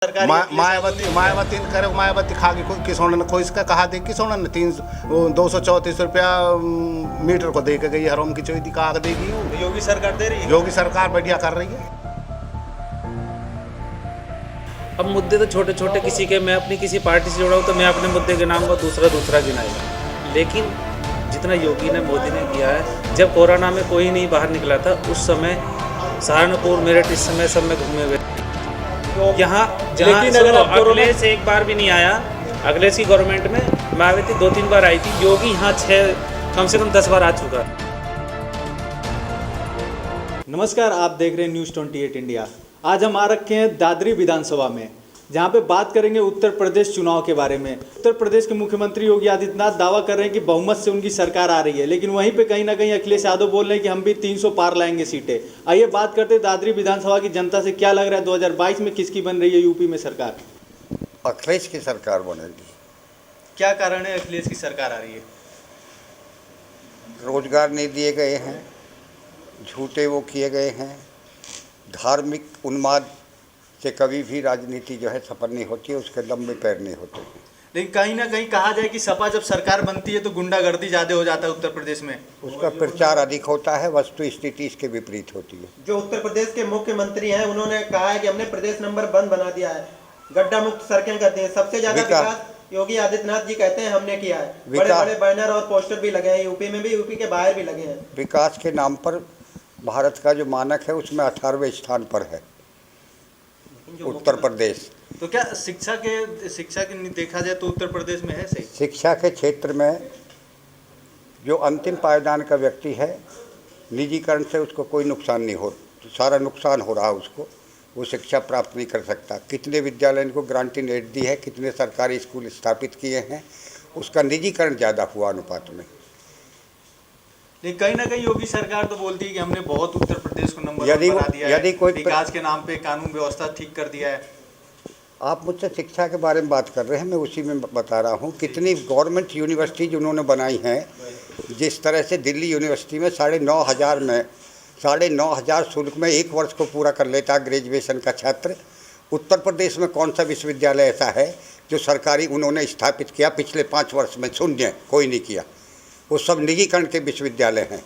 मायावती ने करे मायावती खा के किसों ने कोई इसका कहा दे किसों ने 234 रुपया मीटर को दे के गई हरोम की चोई कहा देगी। योगी सरकार दे रही है, योगी सरकार बढ़िया कर रही है। अब मुद्दे तो छोटे छोटे किसी के, मैं अपनी किसी पार्टी से जुड़ा हूँ तो मैं अपने मुद्दे गिनाऊंगा, दूसरा गिनाएगा। लेकिन जितना योगी ने मोदी ने किया है, जब कोरोना में कोई नहीं बाहर निकला था उस समय सहारनपुर मेरठ इस समय सब में घूमे हुए यहाँ, जहाँ अखिलेश एक बार भी नहीं आया। अखिलेश की गवर्नमेंट में मायावती 2-3 बार आई थी, योगी यहाँ कम से कम 10 बार आ चुका। नमस्कार, आप देख रहे हैं न्यूज़ 28 इंडिया। आज हम आ रखे हैं दादरी विधानसभा में, जहां पे बात करेंगे उत्तर प्रदेश चुनाव के बारे में। उत्तर प्रदेश के मुख्यमंत्री योगी आदित्यनाथ दावा कर रहे हैं कि बहुमत से उनकी सरकार आ रही है, लेकिन वहीं पे कहीं ना कहीं अखिलेश यादव बोल रहे हैं कि हम भी 300 पार लाएंगे सीटें। आइए बात करते हैं दादरी विधानसभा की जनता से क्या लग रहा है 2022 में किसकी बन रही है यूपी में सरकार? अखिलेश की सरकार बनेगी। क्या कारण है अखिलेश की सरकार आ रही है? रोजगार नहीं दिए गए हैं, झूठे वो किए गए हैं, धार्मिक उन्माद से कभी भी राजनीति जो है सफल नहीं होती है, उसके लंबे पैर नहीं होते। लेकिन कहीं ना कहीं कहा जाए कि सपा जब सरकार बनती है तो गुंडागर्दी ज़्यादा हो जाता है उत्तर प्रदेश में, उसका प्रचार अधिक होता है, वस्तु स्थिति इसके विपरीत होती है। जो उत्तर प्रदेश के मुख्यमंत्री हैं उन्होंने कहा है कि हमने प्रदेश नंबर 1 बना दिया है, गड्ढा मुक्त सड़कें कर दी है, सबसे ज्यादा विकास योगी आदित्यनाथ जी कहते हैं हमने किया है। बड़े बड़े बैनर और पोस्टर भी लगे हैं, यूपी में भी, यूपी के बाहर भी लगे हैं। विकास के नाम पर भारत का जो मानक है उसमें 18वें स्थान पर है उत्तर प्रदेश। तो क्या शिक्षा के देखा जाए तो उत्तर प्रदेश में है सही? शिक्षा के क्षेत्र में जो अंतिम पायदान का व्यक्ति है, निजीकरण से उसको कोई नुकसान नहीं हो, सारा नुकसान हो रहा उसको, वो शिक्षा प्राप्त नहीं कर सकता। कितने विद्यालय को ग्रांटिंग एड दी है, कितने सरकारी स्कूल स्थापित किए हैं, उसका निजीकरण ज़्यादा हुआ अनुपात में। लेकिन कहीं ना कहीं योगी सरकार तो बोलती है कि हमने बहुत उत्तर प्रदेश को नंबर यदि बना दिया है, कोई विकास के नाम पे कानून व्यवस्था ठीक कर दिया है। आप मुझसे शिक्षा के बारे में बात कर रहे हैं, मैं उसी में बता रहा हूँ कितनी गवर्नमेंट यूनिवर्सिटीज उन्होंने बनाई हैं। जिस तरह से दिल्ली यूनिवर्सिटी में 9,500 शुल्क में 1 वर्ष को पूरा कर लेता है ग्रेजुएशन का छात्र, उत्तर प्रदेश में कौन सा विश्वविद्यालय ऐसा है जो सरकारी उन्होंने स्थापित किया पिछले 5 वर्ष में? शून्य, कोई नहीं किया। वो सब निजीकरण के विश्वविद्यालय हैं।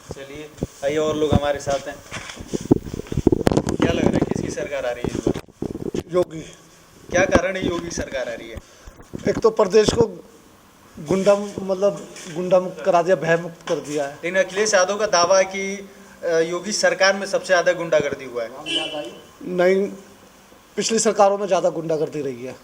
चलिए आइए और लोग हमारे साथ हैं। क्या लग रहा है किसकी सरकार आ रही है इस बार? योगी। क्या कारण है योगी सरकार आ रही है? एक तो प्रदेश को गुंडा मुक्त करा दिया, भय मुक्त कर दिया है। लेकिन अखिलेश यादव का दावा है कि योगी सरकार में सबसे ज़्यादा गुंडागर्दी हुआ है। नहीं, पिछली सरकारों में ज़्यादा गुंडागर्दी रही है।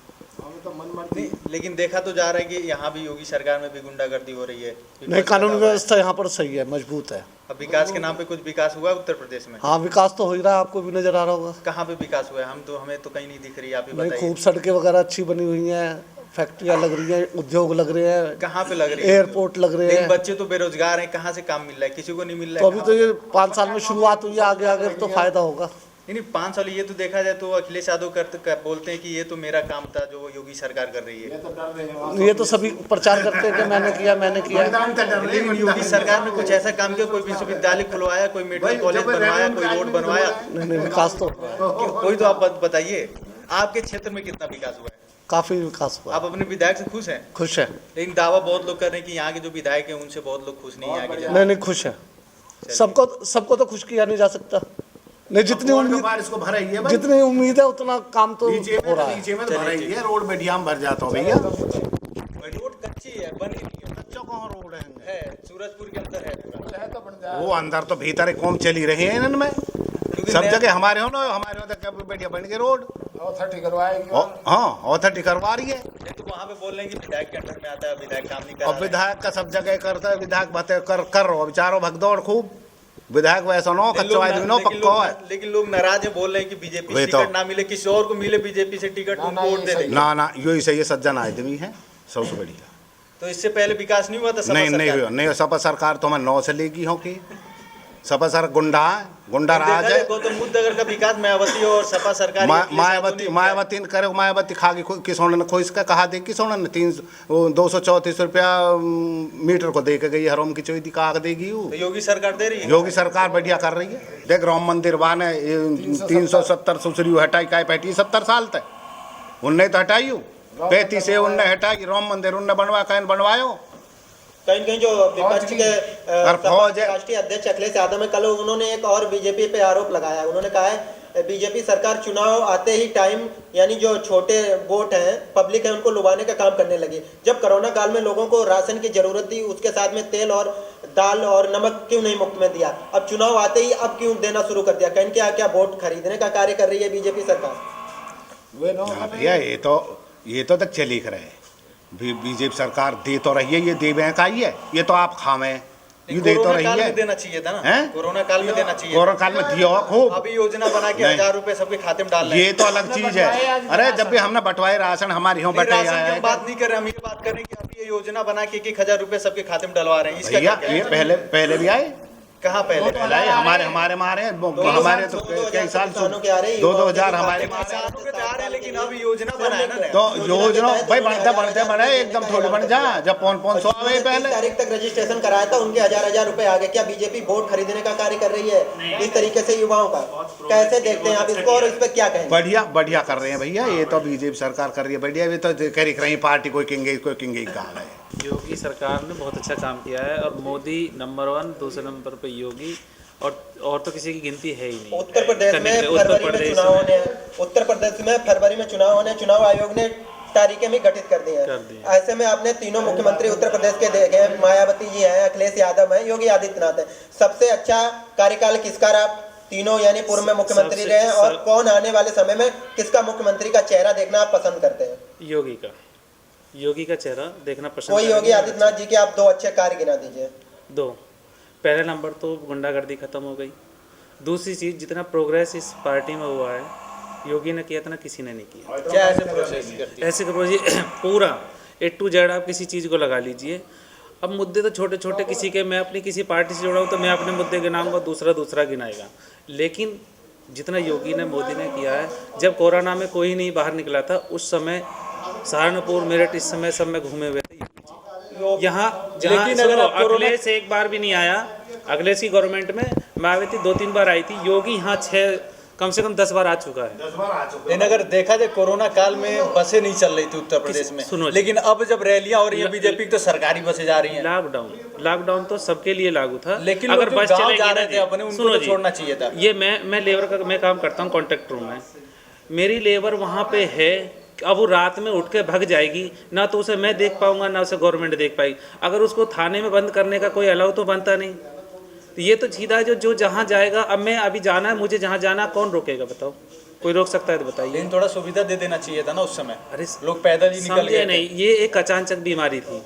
नहीं, लेकिन देखा तो जा रहा है कि यहाँ भी योगी सरकार में भी गुंडागर्दी हो रही है। नहीं, कानून व्यवस्था यहाँ पर सही है, मजबूत है। अब विकास के नाम पे कुछ विकास हुआ है उत्तर प्रदेश में? हाँ, विकास तो हो ही रहा है, आपको भी नजर आ रहा होगा। कहाँ पे विकास हुआ है? हमें तो कहीं नहीं दिख रही, आप ही नहीं, बताइए। खूब सड़कें वगैरह अच्छी बनी हुई हैं, फैक्ट्रियाँ लग रही हैं, उद्योग लग रहे हैं। कहाँ पे लग रही है? एयरपोर्ट लग रहे हैं। बच्चे तो बेरोजगार हैं, कहाँ से काम मिल रहा है? किसी को नहीं मिल रहा तो है। अभी तो ये 5 साल में शुरुआत हुई है, आगे आगे तो फायदा होगा। नहीं, 5 साल ये तो देखा जाए तो अखिलेश यादव बोलते हैं कि ये तो मेरा काम था जो योगी सरकार कर रही है। ये तो सभी प्रचार करते हैं कि मैंने किया। लेकिन योगी सरकार ने कुछ ऐसा काम किया, कोई विश्वविद्यालय खुलवाया, कोई मेडिकल कॉलेज बनवाया, कोई रोड बनवाया? नहीं, विकास तो कोई तो आप बताइए, आपके क्षेत्र में कितना विकास हुआ है? काफी विकास हुआ। आप अपने विधायक से खुश हैं? खुश है। लेकिन दावा बहुत लोग कर रहे हैं कि यहाँ के जो विधायक हैं उनसे बहुत लोग खुश नहीं है आगे जाके। नहीं, खुश है। सबको तो खुश किया नहीं जा सकता। नहीं, जितनी उम्मीद है उतना काम तो हो रहा है। नीचे में तो भरा ही है, रोड बढ़िया भर जाता हो भैया। रोड कच्ची है, बनी नहीं है। बच्चों कहाँ रोड है सूरजपुर के अंदर है। वो अंदर तो भीतर कौन चली रही है इनमें, सब जगह हमारे हो ना, हमारे हो बढ़िया बन गए रोड। अथॉरिटी करवाएगी। हाँ, अथॉरिटी करवा रही है। तो वहाँ पे बोल रहे हैं कि विधायक के अंडर में आता है, विधायक काम नहीं कर और विधायक का सब जगह करता है, विधायक कर रहो बेचारो भगदौड़ खूब। विधायक वैसा नो कच्चो आदमी नो पक्का है। लेकिन लोग नाराज है, बोल रहे हैं कि बीजेपी से टिकट ना मिले, किसी और को मिले बीजेपी से टिकट, उनको वोट दे देंगे। ना यही सही है, सज्जन आदमी है सबसे बढ़िया। तो इससे पहले विकास नहीं हुआ था? नहीं हुआ, नहीं सपा सरकार तो हमें 9 से लेगी हो कि सपा सर गुंडा राज है। गौतम बुद्ध नगर का विकास मायावती और सपा सरकार मायावती ने करे, मायावती खा के किसों ने खोज का कहा दे, किसों ने 234 रुपया मीटर को दे के गई, हरोम की चोरी कहा देगी। तो योगी सरकार दे रही है, योगी सरकार बढ़िया कर रही है। देख राम मंदिर बाने 370 सुसरी हटाई काय पैटी 70 साल तक उनने तो हटाई 35 से उनने हटाई, राम मंदिर उनने बनवा कैन बनवायो। कहीं कहीं जो विपक्ष के राष्ट्रीय अध्यक्ष अखिलेश यादव में कल उन्होंने एक और बीजेपी पे आरोप लगाया। उन्होंने कहा है बीजेपी सरकार चुनाव आते ही टाइम यानी जो छोटे वोट हैं पब्लिक है उनको लुभाने का काम करने लगी। जब कोरोना काल में लोगों को राशन की जरूरत थी उसके साथ में तेल और दाल और नमक क्यों नहीं मुफ्त में दिया, अब चुनाव आते ही अब क्यों देना शुरू कर दिया? कहीं क्या क्या वोट खरीदने का कार्य कर रही है बीजेपी सरकार? भैया ये तो तक चली कर रहे बीजेपी सरकार दे तो रही है, ये दे बैंक आई है, ये तो आप खावे ये दे तो रही है। देना चाहिए था ना, कोरोना काल में देना चाहिए। कोरोना काल में दिया खूब, अभी योजना बना के 1000 रुपए सबके खाते में डाल रहे हैं। ये तो अलग चीज है। अरे जब भी हमने बंटवाए राशन हमारी हो बटे आया, बात नहीं कर रहे, हम ये बात कर रहे हैं कि अभी ये योजना बना के 1000 रुपए सबके खाते में डलवा रहे हैं। इसका ये पहले भी आए, कहाँ पहले आए हमारे हमारे तो कई साल 2-2000 हमारे, लेकिन अभी योजना बनाए ना, तो योजना भाई बढ़ते बने एकदम थोड़ी बन जा। जब 500 आवे पहले तारीख तक रजिस्ट्रेशन कराया था उनके 1000 रुपए आ गए। क्या बीजेपी वोट खरीदने का कार्य कर रही है इस तरीके से युवाओं का? कैसे देखते हैं आप इसको और इस पे क्या कहेंगे? बढ़िया कर रहे हैं भैया, ये तो बीजेपी सरकार कर रही है बढ़िया। ये तो कह रही पार्टी कोई किंगे काम है। योगी सरकार ने बहुत अच्छा काम किया है और मोदी नंबर 1, दूसरे नंबर पे योगी और तो किसी की गिनती है ही नहीं। उत्तर प्रदेश में फरवरी में चुनाव होने, चुनाव आयोग ने तारीखें भी गठित कर दी हैं। ऐसे में आपने तीनों मुख्यमंत्री उत्तर प्रदेश के देखे, मायावती जी हैं, अखिलेश यादव हैं, योगी आदित्यनाथ है। सबसे अच्छा कार्यकाल किसका रहा? तीनों यानी पूर्व में मुख्यमंत्री रहे हैं। और कौन आने वाले समय में किसका मुख्यमंत्री का चेहरा देखना आप पसंद करते हैं? योगी का चेहरा देखना पसंद। कोई योगी आदित्यनाथ जी के आप 2 अच्छे कार्य गिना दीजिए। 2, पहला नंबर तो गुंडागर्दी खत्म हो गई। दूसरी चीज जितना प्रोग्रेस इस पार्टी में हुआ है योगी ने किया था ना, किसी ने नहीं किया। क्या ऐसे प्रोसेस ऐसे पूरा A to Z आप किसी चीज़ को लगा लीजिए। अब मुद्दे तो छोटे छोटे किसी के, मैं अपनी किसी पार्टी से जुड़ा हूँ तो मैं अपने मुद्दे गिनाऊंगा, दूसरा गिनाएगा। लेकिन जितना योगी ने मोदी ने किया है, जब कोरोना में कोई नहीं बाहर निकला था उस समय सहारनपुर मेरठ इस समय सब में घूमे हुए थे यहाँ। अखिलेश एक बार भी नहीं आया, अखिलेश की गवर्नमेंट में मायावती 2-3 बार आई थी, योगी यहाँ कम से कम 10 बार आ चुका है। लेकिन अगर देखा जाए कोरोना काल में बसें नहीं चल रही थी उत्तर प्रदेश में, लेकिन अब जब रैलियां हो रही है बीजेपी की तो सरकारी बसें जा रही हैं। लॉकडाउन तो सबके लिए लागू था, लेकिन अगर बस चले जा रहे थे अपने उनको तो छोड़ना चाहिए था। ये मैं लेबर का मैं काम करता हूँ कॉन्ट्रैक्टर हूँ मैं, मेरी लेबर वहाँ पे है। अब वो रात में उठ के भाग जाएगी ना, तो उसे मैं देख पाऊंगा ना उसे गवर्नमेंट देख पाएगी। अगर उसको थाने में बंद करने का कोई अलाउ तो बनता नहीं, तो ये तो सीधा है जो जहाँ जाएगा। अब मैं अभी जाना है, मुझे जहाँ जाना, कौन रोकेगा बताओ? कोई रोक सकता है तो बताइए। लेकिन थोड़ा सुविधा दे देना चाहिए था ना उस समय। अरे लोग पैदल ही निकल गए। नहीं, ये एक अचानक बीमारी थी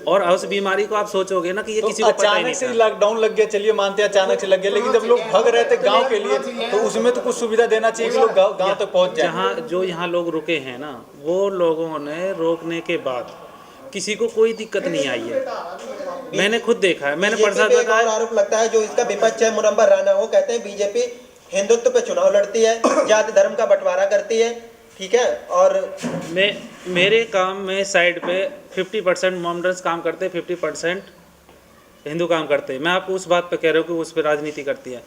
और उस बीमारी को आप सोचोगे ना कि ये किसी को पता ही नहीं था। अचानक से लॉकडाउन लग गया, चलिए मानते हैं अचानक से लग गया, लेकिन जब लोग भाग रहे थे गांव के लिए तो उसमें तो कुछ सुविधा देना चाहिए कि लोग गांव तक पहुंच जाए। यहाँ लोग रुके हैं ना, वो लोगों ने रोकने के बाद किसी को कोई दिक्कत नहीं आई है। मैंने खुद देखा है, मैंने प्रसाद बताया। आरोप लगता है जो इसका विपक्ष है मुनव्वर राणा, वो कहते हैं बीजेपी हिंदुत्व पे चुनाव लड़ती है, जाति धर्म का बंटवारा करती है, ठीक है। और मेरे काम में साइड पे 50% मोमडन्स काम करते हैं, 50% हिंदू काम करते हैं। मैं आपको उस बात पे कह रहा हूँ कि उस पर राजनीति करती है।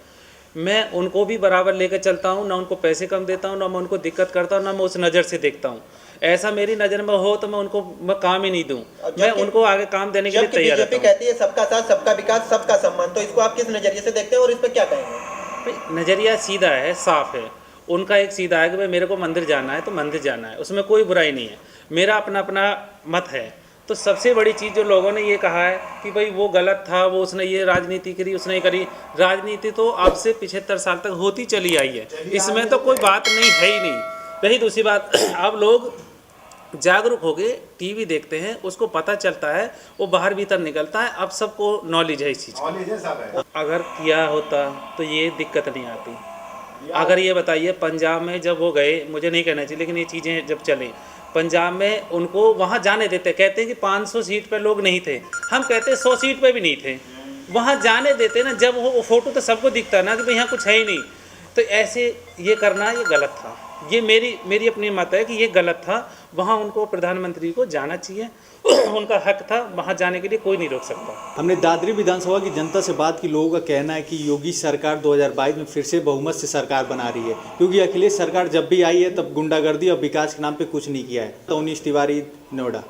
मैं उनको भी बराबर लेकर चलता हूँ, ना उनको पैसे कम देता हूँ, ना मैं उनको दिक्कत करता हूँ, ना मैं उस नज़र से देखता हूँ। ऐसा मेरी नज़र में हो तो मैं उनको काम ही नहीं दूँ, मैं उनको आगे काम देने के लिए तैयार हूँ। बीजेपी कहती है सबका साथ, सबका विकास, सबका सम्मान, तो इसको आप किस नज़रिए से देखते हैं और इस पर क्या कहेंगे? नज़रिया सीधा है, साफ है। उनका एक सीधा है कि भाई मेरे को मंदिर जाना है तो मंदिर जाना है, उसमें कोई बुराई नहीं है, मेरा अपना अपना मत है। तो सबसे बड़ी चीज़ जो लोगों ने ये कहा है कि भाई वो गलत था, वो उसने ये राजनीति करी, उसने ये करी। राजनीति तो अब से 75 साल तक होती चली आई है, इसमें तो कोई बात नहीं है ही नहीं। रही दूसरी बात, अब लोग जागरूक हो गए, टीवी देखते हैं, उसको पता चलता है, वो बाहर भीतर निकलता है, अब सबको नॉलेज है इस चीज़ की। अगर किया होता तो ये दिक्कत नहीं आती। अगर ये बताइए पंजाब में जब वो गए, मुझे नहीं कहना चाहिए लेकिन ये चीज़ें जब चली पंजाब में, उनको वहाँ जाने देते, कहते हैं कि 500 सीट पे लोग नहीं थे, हम कहते 100 सीट पे भी नहीं थे। वहाँ जाने देते ना, जब वो फोटो तो सबको दिखता है ना कि भाई यहाँ कुछ है ही नहीं, तो ऐसे ये करना ये गलत था। ये मेरी अपनी मत है कि ये गलत था। वहाँ उनको प्रधानमंत्री को जाना चाहिए, उनका हक था, वहाँ जाने के लिए कोई नहीं रोक सकता। हमने दादरी विधानसभा की जनता से बात की। लोगों का कहना है कि योगी सरकार 2022 में फिर से बहुमत से सरकार बना रही है, क्योंकि अखिलेश सरकार जब भी आई है तब गुंडागर्दी और विकास के नाम पे कुछ नहीं किया है। तो अवनीश तिवारी, नोएडा।